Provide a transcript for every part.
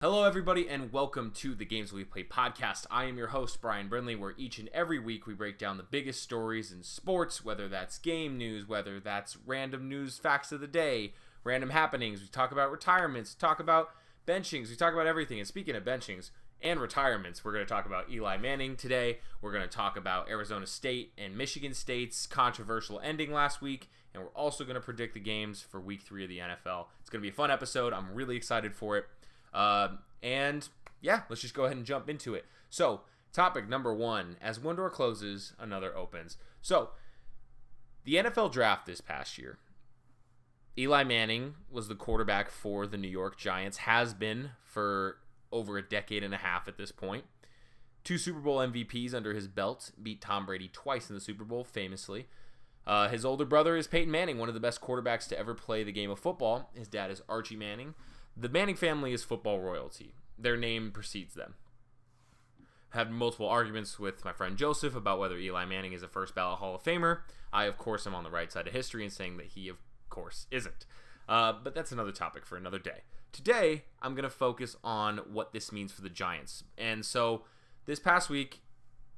Hello, everybody, and welcome to the Games We Play podcast. I am your host, Brian Brindley, where each and every week we break down the biggest stories in sports, whether that's game news, whether that's random news, facts of the day, random happenings. We talk about retirements, talk about benchings, we talk about everything. And speaking of benchings and retirements, we're going to talk about Eli Manning today. We're going to talk about Arizona State and Michigan State's controversial ending last week, and we're also going to predict the games for Week 3 of the NFL. It's going to be a fun episode. I'm really excited for it. Let's just go ahead and jump into it. So, topic number one, as one door closes, another opens. So, the NFL draft this past year, Eli Manning was the quarterback for the New York Giants, has been for over a decade and a half at this point. 2 Super Bowl MVPs under his belt, beat Tom Brady twice in the Super Bowl, famously. His older brother is Peyton Manning, one of the best quarterbacks to ever play the game of football. His dad is Archie Manning. The Manning family is football royalty. Their name precedes them. I had multiple arguments with my friend Joseph about whether Eli Manning is a first ballot Hall of Famer. I, of course, am on the right side of history in saying that he, of course, isn't. But that's another topic for another day. Today, I'm going to focus on what this means for the Giants. And so, this past week,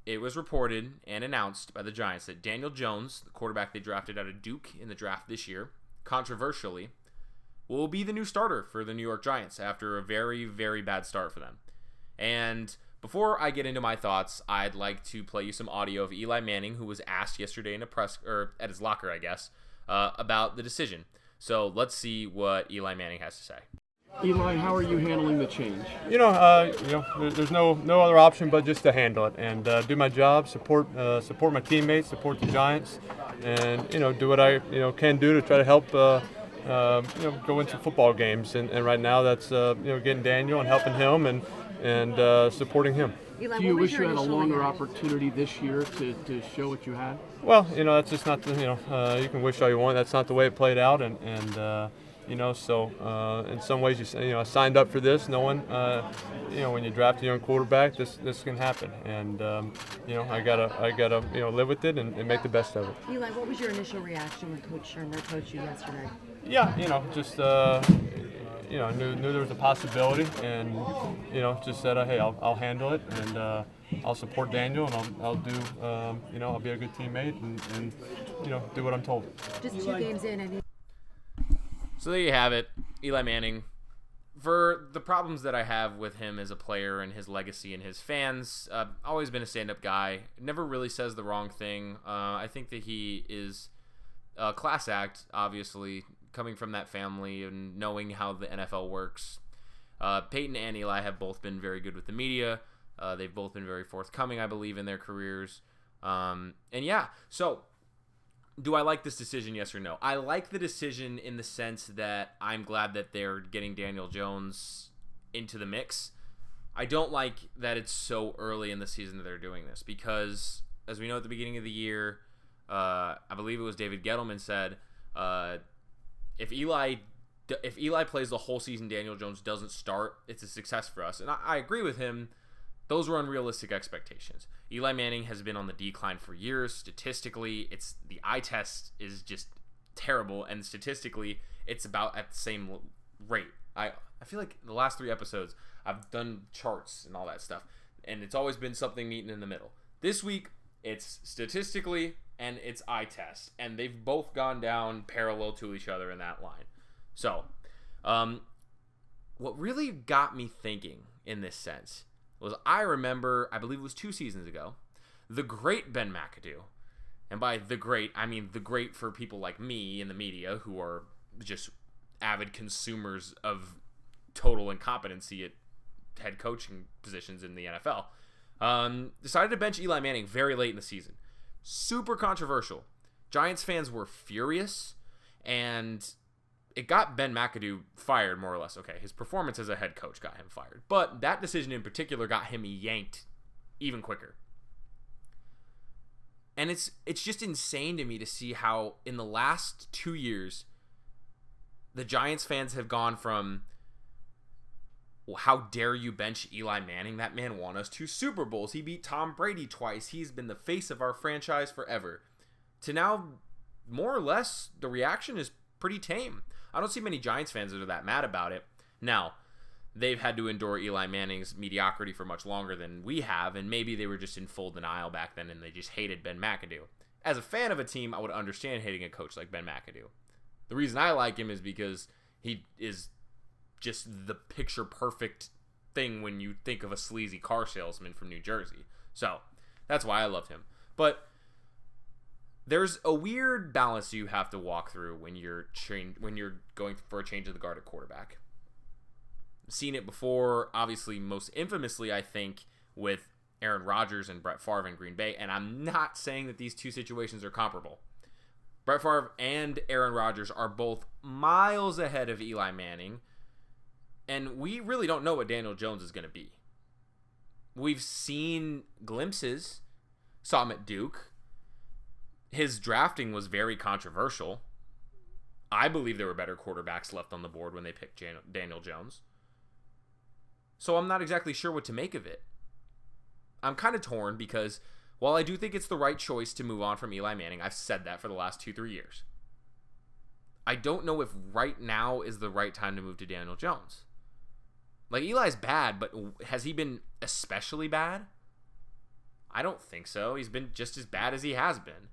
it was reported and announced by the Giants that Daniel Jones, the quarterback they drafted out of Duke in the draft this year, controversially, will be the new starter for the New York Giants after a very, very bad start for them. And before I get into my thoughts, I'd like to play you some audio of Eli Manning, who was asked yesterday in at his locker, I guess, about the decision. So let's see what Eli Manning has to say. Eli, how are you handling the change? There's no other option but just to handle it and do my job, support my teammates, support the Giants, and do what I can do to try to help. Go into football games, and right now that's getting Daniel and helping him and supporting him. Eli, do you wish you had a longer opportunity this year to show what you had? Well, that's just not you can wish all you want. That's not the way it played out, and so in some ways I signed up for this knowing when you draft a young quarterback, this can happen, and I gotta live with it and make the best of it. Eli, what was your initial reaction when Coach Shermer coached you yesterday? Yeah, just knew there was a possibility, and just said, hey, I'll handle it, and I'll support Daniel, and I'll do I'll be a good teammate and do what I'm told. Just 2 games in, I mean. So there you have it, Eli Manning. For the problems that I have with him as a player and his legacy and his fans, always been a stand-up guy. Never really says the wrong thing. I think that he is a class act, obviously, coming from that family and knowing how the NFL works. Peyton and Eli have both been very good with the media. They've both been very forthcoming, I believe, in their careers. So do I like this decision, yes or no? I like the decision in the sense that I'm glad that they're getting Daniel Jones into the mix. I don't like that it's so early in the season that they're doing this because, as we know at the beginning of the year, I believe it was David Gettleman said, if Eli plays the whole season, Daniel Jones doesn't start, it's a success for us. And I agree with him. Those were unrealistic expectations. Eli Manning has been on the decline for years. Statistically, the eye test is just terrible, and statistically, it's about at the same rate. I feel like the last 3 episodes, I've done charts and all that stuff, and it's always been something meeting in the middle. This week, it's statistically and it's eye test, and they've both gone down parallel to each other in that line. So, what really got me thinking in this sense was I remember, I believe it was 2 seasons ago, the great Ben McAdoo. And by the great, I mean the great for people like me in the media who are just avid consumers of total incompetency at head coaching positions in the NFL. Decided to bench Eli Manning very late in the season. Super controversial. Giants fans were furious, and it got Ben McAdoo fired, more or less. Okay, his performance as a head coach got him fired. But that decision in particular got him yanked even quicker. And it's just insane to me to see how in the last 2 years, the Giants fans have gone from, well, how dare you bench Eli Manning? That man won us 2 Super Bowls. He beat Tom Brady twice. He's been the face of our franchise forever. To now, more or less, the reaction is pretty tame. I don't see many Giants fans that are that mad about it. Now, they've had to endure Eli Manning's mediocrity for much longer than we have, and maybe they were just in full denial back then and they just hated Ben McAdoo. As a fan of a team, I would understand hating a coach like Ben McAdoo. The reason I like him is because he is just the picture-perfect thing when you think of a sleazy car salesman from New Jersey. So, that's why I love him. But there's a weird balance you have to walk through when you're going for a change of the guard at quarterback. I've seen it before, obviously most infamously, I think, with Aaron Rodgers and Brett Favre in Green Bay, and I'm not saying that these two situations are comparable. Brett Favre and Aaron Rodgers are both miles ahead of Eli Manning, and we really don't know what Daniel Jones is going to be. We've seen glimpses, saw him at Duke. His drafting was very controversial. I believe there were better quarterbacks left on the board when they picked Daniel Jones. So I'm not exactly sure what to make of it. I'm kind of torn because while I do think it's the right choice to move on from Eli Manning, I've said that for the last 2-3 years. I don't know if right now is the right time to move to Daniel Jones. Like, Eli's bad, but has he been especially bad? I don't think so. He's been just as bad as he has been.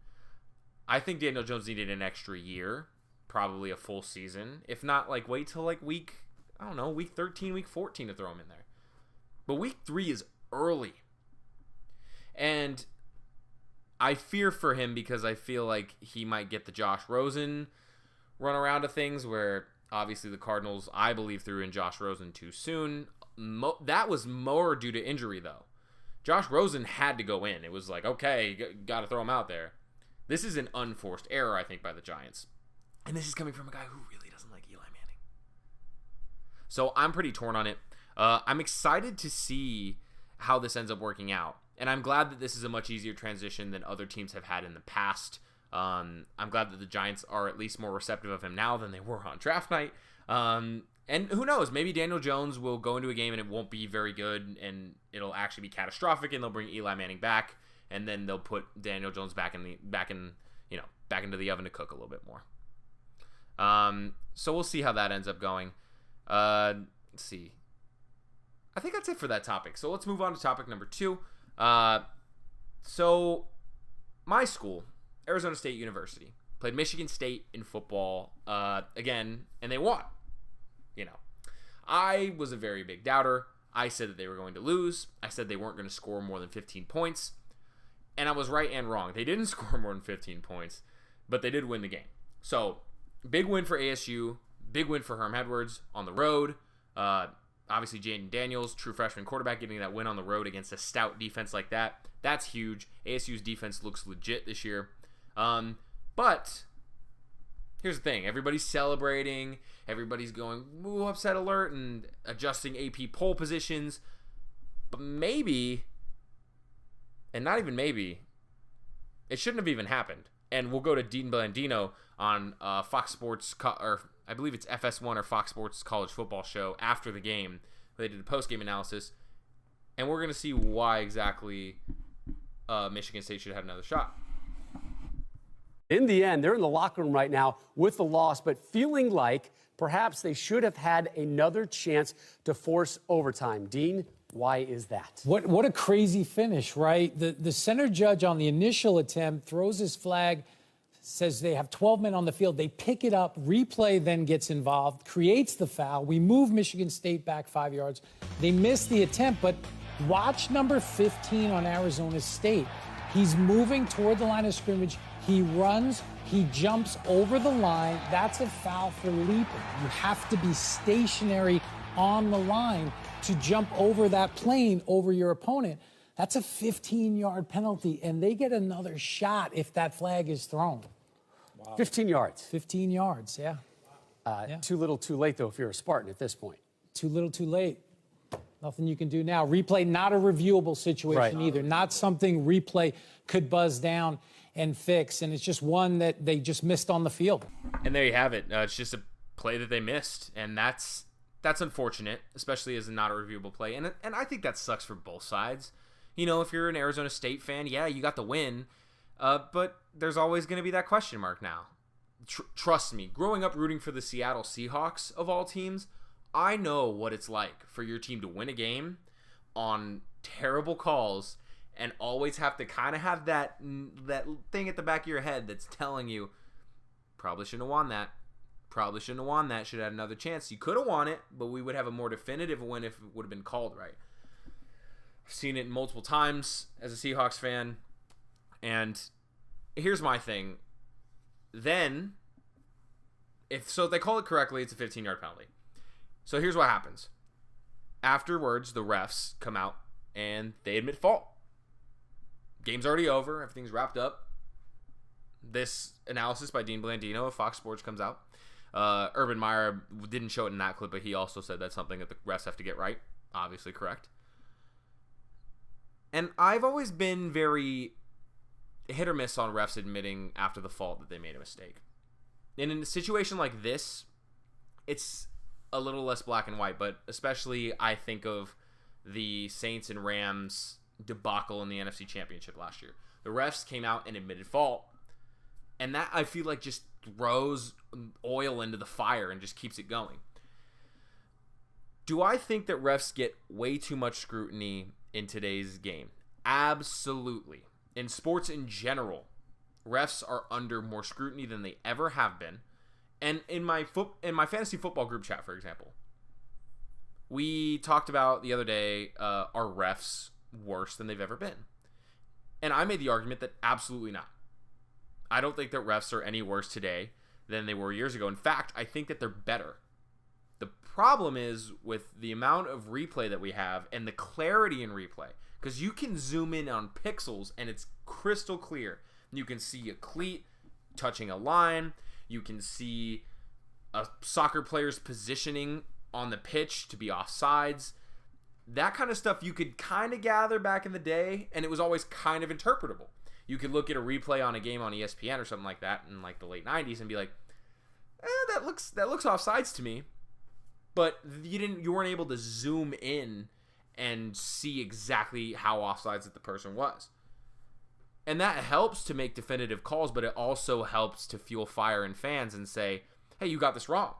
I think Daniel Jones needed an extra year, probably a full season. If not, like, wait till like week 13, week 14 to throw him in there. But week 3 is early. And I fear for him because I feel like he might get the Josh Rosen run around of things where obviously the Cardinals, I believe, threw in Josh Rosen too soon. That was more due to injury, though. Josh Rosen had to go in. It was like, okay, got to throw him out there. This is an unforced error, I think, by the Giants. And this is coming from a guy who really doesn't like Eli Manning. So I'm pretty torn on it. I'm excited to see how this ends up working out. And I'm glad that this is a much easier transition than other teams have had in the past. I'm glad that the Giants are at least more receptive of him now than they were on draft night. And who knows, maybe Daniel Jones will go into a game and it won't be very good and it'll actually be catastrophic and they'll bring Eli Manning back and then they'll put Daniel Jones back into the oven to cook a little bit more. So we'll see how that ends up going. Let's see. I think that's it for that topic. So let's move on to topic number 2. So my school, Arizona State University, played Michigan State in football again, and they won. I was a very big doubter. I said that they were going to lose. I said they weren't going to score more than 15 points. And I was right and wrong. They didn't score more than 15 points, but they did win the game. So, big win for ASU. Big win for Herm Edwards on the road. Obviously, Jaden Daniels, true freshman quarterback, getting that win on the road against a stout defense like that. That's huge. ASU's defense looks legit this year. But here's the thing. Everybody's celebrating. Everybody's going, ooh, upset alert, and adjusting AP poll positions. But maybe, and not even maybe, it shouldn't have even happened. And we'll go to Dean Blandino on Fox Sports, or I believe it's FS1 or Fox Sports College Football Show after the game. They did a post-game analysis. And we're going to see why exactly Michigan State should have another shot. In the end, they're in the locker room right now with the loss, but feeling like perhaps they should have had another chance to force overtime. Dean, why is that? What a crazy finish, right? The center judge on the initial attempt throws his flag, says they have 12 men on the field. They pick it up, replay then gets involved, creates the foul. We move Michigan State back 5 yards. They miss the attempt, but watch number 15 on Arizona State. He's moving toward the line of scrimmage. He runs, he jumps over the line. That's a foul for leaping. You have to be stationary on the line to jump over that plane over your opponent. That's a 15-yard penalty, and they get another shot if that flag is thrown. Wow. 15 yards. 15 yards, yeah. Too little, too late, though, if you're a Spartan at this point. Too little, too late. Nothing you can do now. Replay, not a reviewable situation either. Not something replay could buzz down and fix, and it's just one that they just missed on the field. And there you have it. It's just a play that they missed, and that's unfortunate, especially as a not a reviewable play. And I think that sucks for both sides. If you're an Arizona State fan, yeah, you got the win, but there's always going to be that question mark now. Trust me, growing up rooting for the Seattle Seahawks of all teams, I know what it's like for your team to win a game on terrible calls and always have to kind of have that thing at the back of your head that's telling you, probably shouldn't have won that. Probably shouldn't have won that. Should have had another chance. You could have won it, but we would have a more definitive win if it would have been called right. I've seen it multiple times as a Seahawks fan. And here's my thing. Then, if they call it correctly, it's a 15-yard penalty. So here's what happens. Afterwards, the refs come out and they admit fault. Game's already over. Everything's wrapped up. This analysis by Dean Blandino of Fox Sports comes out. Urban Meyer didn't show it in that clip, but he also said that's something that the refs have to get right. Obviously correct. And I've always been very hit or miss on refs admitting after the fault that they made a mistake. And in a situation like this, it's a little less black and white, but especially I think of the Saints and Rams debacle in the NFC Championship last year. The refs came out and admitted fault, and that I feel like just throws oil into the fire and just keeps it going. Do I think that refs get way too much scrutiny in today's game? Absolutely. In sports in general, refs are under more scrutiny than they ever have been. And in my fantasy football group chat, for example, we talked about the other day, are refs worse than they've ever been? And I made the argument that absolutely not. I don't think that refs are any worse today than they were years ago. In fact, I think that they're better. The problem is with the amount of replay that we have and the clarity in replay, because you can zoom in on pixels and it's crystal clear. You can see a cleat touching a line. You can see a soccer player's positioning on the pitch to be offsides. That kind of stuff you could kind of gather back in the day, and it was always kind of interpretable. You could look at a replay on a game on ESPN or something like that in like the late 90s and be like, that looks offsides to me. But you weren't able to zoom in and see exactly how offsides that the person was. And that helps to make definitive calls, but it also helps to fuel fire in fans and say, hey, you got this wrong.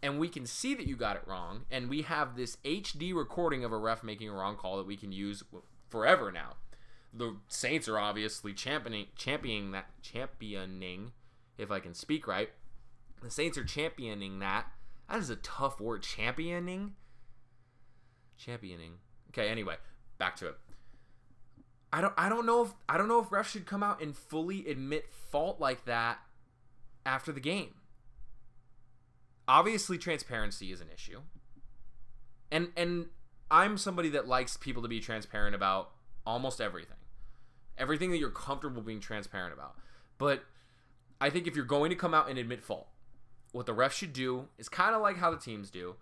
And we can see that you got it wrong, and we have this HD recording of a ref making a wrong call that we can use forever now. The Saints are obviously championing, if I can speak right. The Saints are championing that. That is a tough word, championing. Okay, anyway, back to it. I don't know if refs should come out and fully admit fault like that after the game. Obviously, transparency is an issue. And I'm somebody that likes people to be transparent about almost everything. Everything that you're comfortable being transparent about. But I think if you're going to come out and admit fault, what the refs should do is kind of like how the teams do.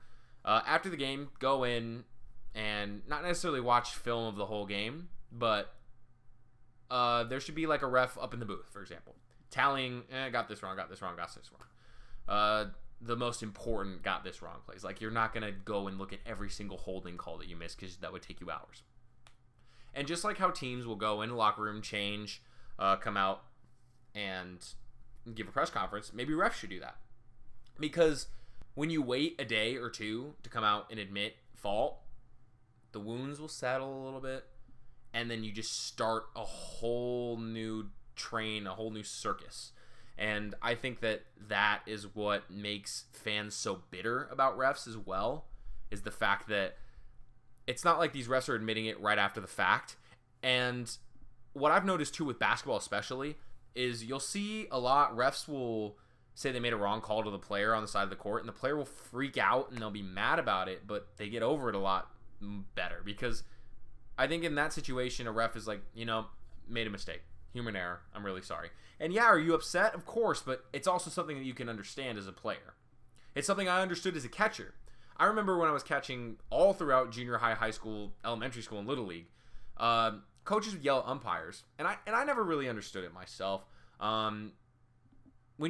After the game, go in and not necessarily watch film of the whole game, but there should be like a ref up in the booth, for example, tallying, got this wrong. The most important got this wrong plays. Like, you're not going to go and look at every single holding call that you missed because that would take you hours. And just like how teams will go in the locker room, change, come out, and give a press conference, maybe refs should do that. Because when you wait a day or two to come out and admit fault, the wounds will settle a little bit, and then you just start a whole new train, a whole new circus. And I think that that is what makes fans so bitter about refs as well, is the fact that it's not like these refs are admitting it right after the fact. And what I've noticed too with basketball especially is you'll see a lot, refs will say they made a wrong call to the player on the side of the court, and the player will freak out and they'll be mad about it, but they get over it a lot better. Because I think in that situation, a ref is like, made a mistake. Human error. I'm really sorry. And yeah, are you upset? Of course, but it's also something that you can understand as a player. It's something I understood as a catcher. I remember when I was catching all throughout junior high, high school, elementary school, and little league, coaches would yell at umpires, and I never really understood it myself. When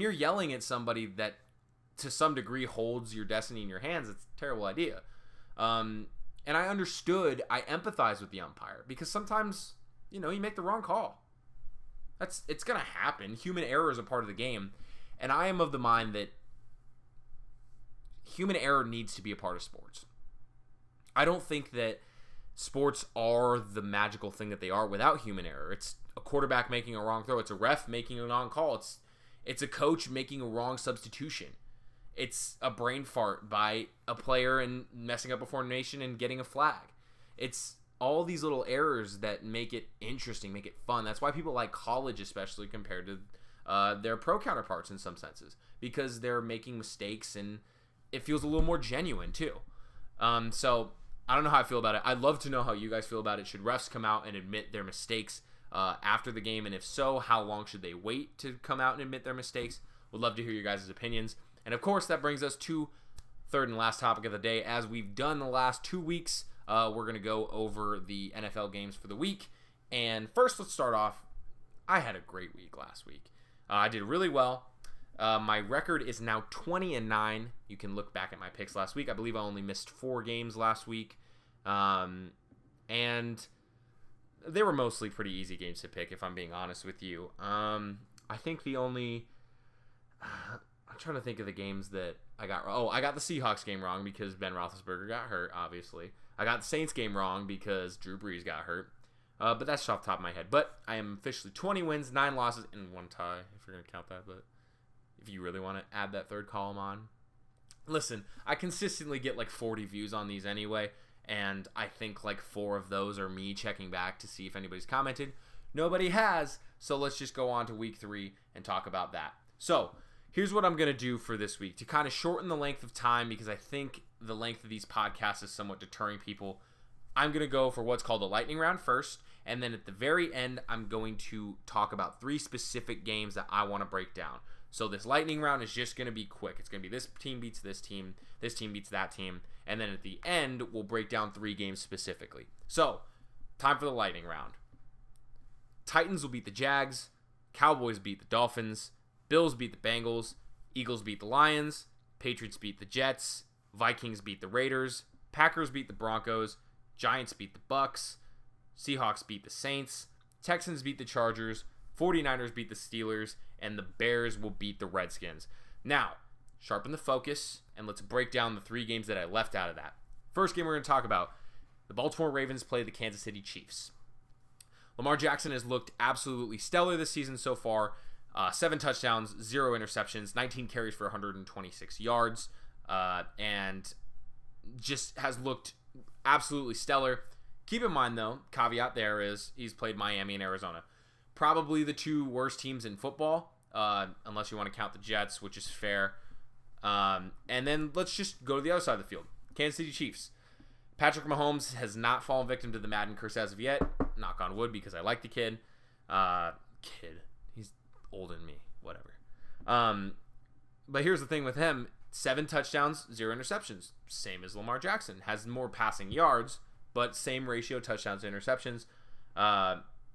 you're yelling at somebody that to some degree holds your destiny in your hands, it's a terrible idea. And I empathize with the umpire, because sometimes, you make the wrong call. It's going to happen. Human error is a part of the game. And I am of the mind that human error needs to be a part of sports. I don't think that sports are the magical thing that they are without human error. It's a quarterback making a wrong throw. It's a ref making a non-call. It's a coach making a wrong substitution. It's a brain fart by a player and messing up a formation and getting a flag. It's all these little errors that make it interesting, make it fun. That's why people like college, especially compared to their pro counterparts in some senses, because they're making mistakes and it feels a little more genuine too. So I don't know how I feel about it. I'd love to know how you guys feel about it. Should refs come out and admit their mistakes after the game? And if so, how long should they wait to come out and admit their mistakes? Would love to hear your guys' opinions. And of course, that brings us to third and last topic of the day. As we've done the last 2 weeks, we're going to go over the NFL games for the week. And first, let's start off. I had a great week last week. I did really well. My record is now 20-9. You can look back at my picks last week. I believe I only missed 4 games last week. And they were mostly pretty easy games to pick, if I'm being honest with you. I think the only... I'm trying to think of the games that I got wrong. Oh, I got the Seahawks game wrong because Ben Roethlisberger got hurt, obviously. I got the Saints game wrong because Drew Brees got hurt. But that's just off the top of my head. But I am officially 20 wins, 9 losses, and 1 tie, if you're going to count that. But if you really want to add that third column on. Listen, I consistently get like 40 views on these anyway, and I think like 4 of those are me checking back to see if anybody's commented. Nobody has, so let's just go on to week 3 and talk about that. So, here's what I'm going to do for this week to kind of shorten the length of time, because I think the length of these podcasts is somewhat deterring people. I'm going to go for what's called a lightning round first, and then at the very end, I'm going to talk about 3 specific games that I want to break down. So this lightning round is just going to be quick. It's going to be this team beats this team beats that team, and then at the end, we'll break down 3 games specifically. So, time for the lightning round. Titans will beat the Jags, Cowboys beat the Dolphins, Bills beat the Bengals, Eagles beat the Lions, Patriots beat the Jets, Vikings beat the Raiders, Packers beat the Broncos, Giants beat the Bucks, Seahawks beat the Saints, Texans beat the Chargers, 49ers beat the Steelers, and the Bears will beat the Redskins. Now, sharpen the focus, and let's break down the 3 games that I left out of that. First game we're going to talk about, the Baltimore Ravens play the Kansas City Chiefs. Lamar Jackson has looked absolutely stellar this season so far. 7 touchdowns, 0 interceptions, 19 carries for 126 yards, and just has looked absolutely stellar. Keep in mind, though, caveat there is he's played Miami and Arizona. Probably the 2 worst teams in football, unless you want to count the Jets, which is fair. And then let's just go to the other side of the field. Kansas City Chiefs. Patrick Mahomes has not fallen victim to the Madden curse as of yet. Knock on wood, because I like the kid. He's older than me. Whatever. But here's the thing with him. 7 touchdowns, 0 interceptions. Same as Lamar Jackson. Has more passing yards, but same ratio touchdowns to interceptions.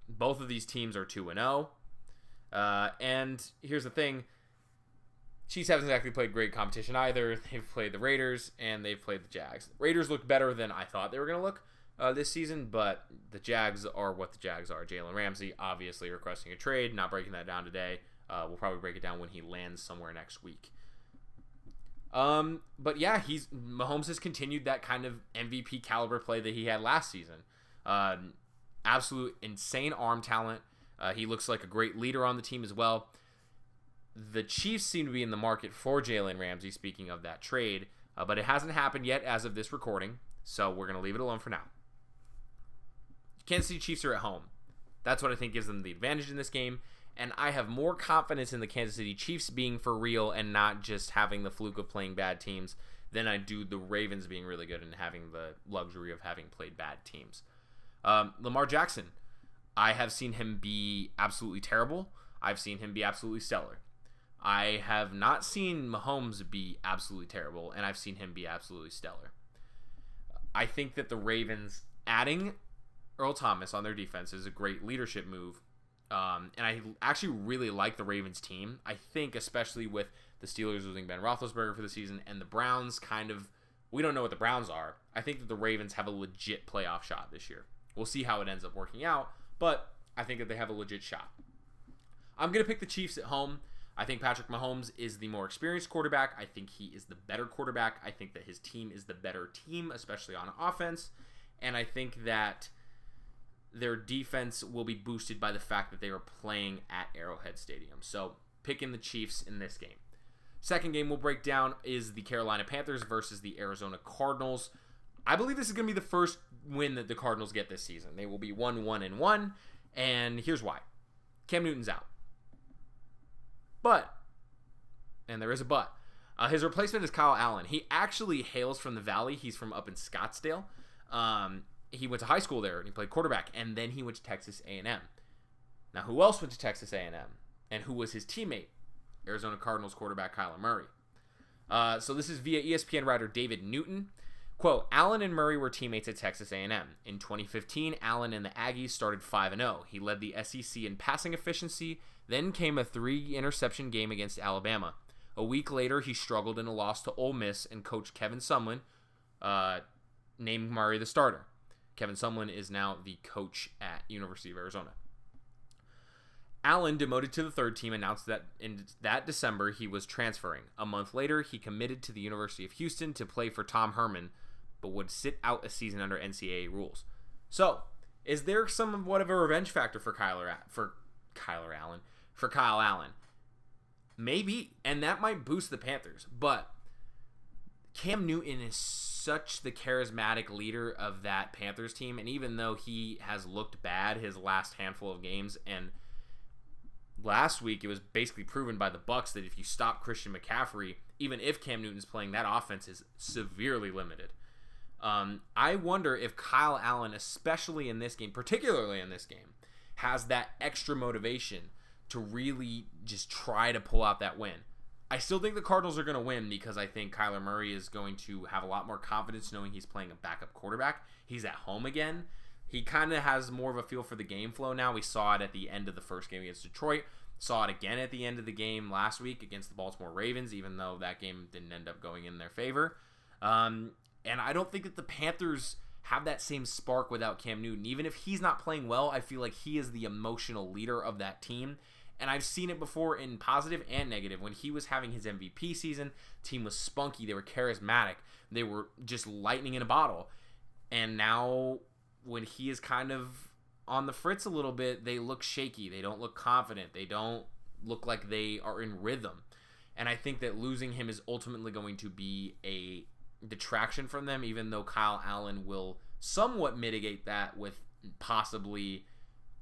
Both of these teams are 2-0. And here's the thing. Chiefs haven't exactly played great competition either. They've played the Raiders, and they've played the Jags. Raiders look better than I thought they were going to look this season, but the Jags are what the Jags are. Jalen Ramsey obviously requesting a trade. Not breaking that down today. We'll probably break it down when he lands somewhere next week. But yeah, Mahomes has continued that kind of MVP caliber play that he had last season. Absolute insane arm talent. He looks like a great leader on the team as well. The Chiefs seem to be in the market for Jalen Ramsey, speaking of that trade, but it hasn't happened yet as of this recording, so we're going to leave it alone for now. Kansas City Chiefs are at home. That's what I think gives them the advantage in this game, and I have more confidence in the Kansas City Chiefs being for real and not just having the fluke of playing bad teams than I do the Ravens being really good and having the luxury of having played bad teams. Lamar Jackson, I have seen him be absolutely terrible. I've seen him be absolutely stellar. I have not seen Mahomes be absolutely terrible, and I've seen him be absolutely stellar. I think that the Ravens adding Earl Thomas on their defense is a great leadership move, and I actually really like the Ravens team. I think especially with the Steelers losing Ben Roethlisberger for the season and the Browns we don't know what the Browns are. I think that the Ravens have a legit playoff shot this year. We'll see how it ends up working out, but I think that they have a legit shot. I'm going to pick the Chiefs at home. I think Patrick Mahomes is the more experienced quarterback. I think he is the better quarterback. I think that his team is the better team, especially on offense. And I think that their defense will be boosted by the fact that they are playing at Arrowhead Stadium. So, picking the Chiefs in this game. Second game we'll break down is the Carolina Panthers versus the Arizona Cardinals. I believe this is going to be the first win that the Cardinals get this season. They will be 1-1-1, and here's why. Cam Newton's out. But, and there is a but, his replacement is Kyle Allen. He actually hails from the Valley. He's from up in Scottsdale. He went to high school there, and he played quarterback, and then he went to Texas A&M. Now, who else went to Texas A&M? And who was his teammate? Arizona Cardinals quarterback Kyler Murray. So this is via ESPN writer David Newton. Quote, Allen and Murray were teammates at Texas A&M. In 2015, Allen and the Aggies started 5-0. He led the SEC in passing efficiency. Then came a 3-interception game against Alabama. A week later, he struggled in a loss to Ole Miss, and coach Kevin Sumlin named Murray the starter. Kevin Sumlin is now the coach at University of Arizona. Allen, demoted to the third team, announced that in that December he was transferring. A month later, he committed to the University of Houston to play for Tom Herman, but would sit out a season under NCAA rules. So, is there somewhat of a revenge factor for Kyle Allen? Maybe, and that might boost the Panthers, but Cam Newton is such the charismatic leader of that Panthers team, and even though he has looked bad his last handful of games, and last week it was basically proven by the Bucs that if you stop Christian McCaffrey, even if Cam Newton's playing, that offense is severely limited. I wonder if Kyle Allen, especially in this game, particularly in this game, has that extra motivation to really just try to pull out that win. I still think the Cardinals are going to win because I think Kyler Murray is going to have a lot more confidence knowing he's playing a backup quarterback. He's at home again. He kind of has more of a feel for the game flow now. We saw it at the end of the first game against Detroit. Saw it again at the end of the game last week against the Baltimore Ravens, even though that game didn't end up going in their favor. And I don't think that the Panthers have that same spark without Cam Newton. Even if he's not playing well, I feel like he is the emotional leader of that team. And I've seen it before in positive and negative. When he was having his MVP season, team was spunky. They were charismatic. They were just lightning in a bottle. And now when he is kind of on the fritz a little bit, they look shaky. They don't look confident. They don't look like they are in rhythm. And I think that losing him is ultimately going to be a detraction from them, even though Kyle Allen will somewhat mitigate that with possibly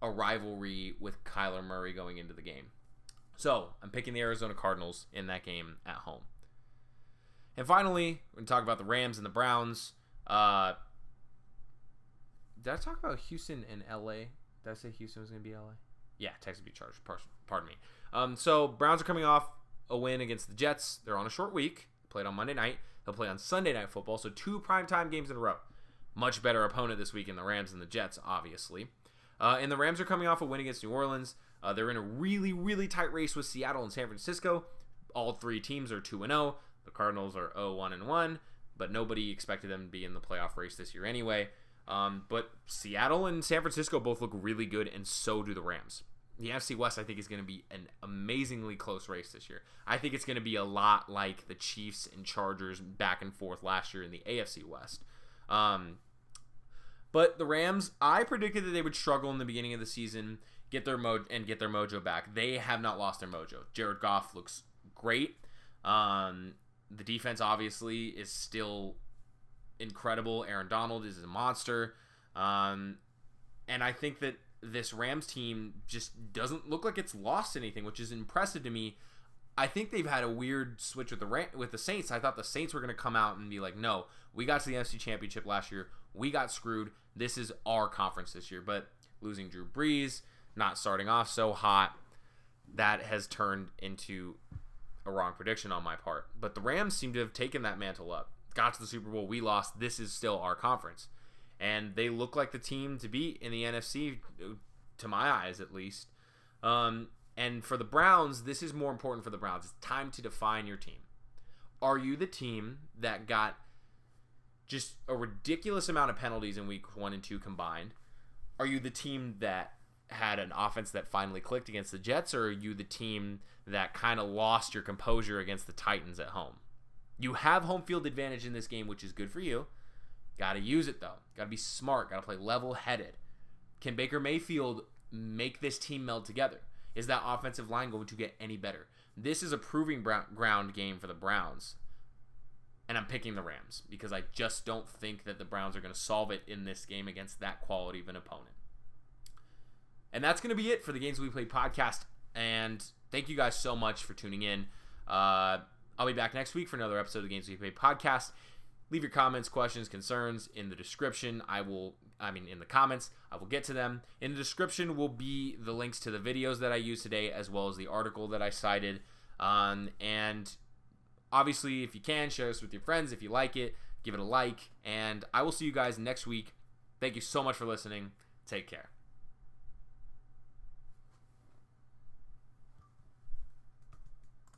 a rivalry with Kyler Murray going into the game. So, I'm picking the Arizona Cardinals in that game at home. And finally, we're going to talk about the Rams and the Browns. Did I talk about Houston and LA? Did I say Houston was going to be LA? Yeah, Texas beat Chargers. Pardon me. So, Browns are coming off a win against the Jets. They're on a short week. Played on Monday night. They'll play on Sunday Night Football. So, 2 primetime games in a row. Much better opponent this week in the Rams than the Jets, obviously. And the Rams are coming off a win against New Orleans. They're in a really, really tight race with Seattle and San Francisco. All 3 teams are 2-0. The Cardinals are 0-1-1, but nobody expected them to be in the playoff race this year anyway. But Seattle and San Francisco both look really good, and so do the Rams. The NFC West, I think, is going to be an amazingly close race this year. I think it's going to be a lot like the Chiefs and Chargers back and forth last year in the AFC West. But the Rams, I predicted that they would struggle in the beginning of the season, get their mojo back. They have not lost their mojo. Jared Goff looks great. The defense obviously is still incredible. Aaron Donald is a monster. And I think that this Rams team just doesn't look like it's lost anything, which is impressive to me. I think they've had a weird switch with the Saints. I thought the Saints were going to come out and be like, no, we got to the NFC Championship last year. We got screwed. This is our conference this year. But losing Drew Brees, not starting off so hot, that has turned into a wrong prediction on my part. But the Rams seem to have taken that mantle up. Got to the Super Bowl. We lost. This is still our conference. And they look like the team to beat in the NFC, to my eyes at least. And for the Browns, this is more important for the Browns. It's time to define your team. Are you the team that got just a ridiculous amount of penalties in week 1 and 2 combined? Are you the team that had an offense that finally clicked against the Jets, or are you the team that kind of lost your composure against the Titans at home? You have home field advantage in this game, which is good for you. Got to use it, though. Got to be smart. Got to play level-headed. Can Baker Mayfield make this team meld together? Is that offensive line going to get any better? This is a proving ground game for the Browns. And I'm picking the Rams because I just don't think that the Browns are going to solve it in this game against that quality of an opponent. And that's going to be it for the Games We Played podcast. And thank you guys so much for tuning in. I'll be back next week for another episode of the Games We Played podcast. Leave your comments, questions, concerns in the description. In the comments. I will get to them. In the description will be the links to the videos that I used today, as well as the article that I cited. And obviously, if you can, share this with your friends. If you like it, give it a like. And I will see you guys next week. Thank you so much for listening. Take care.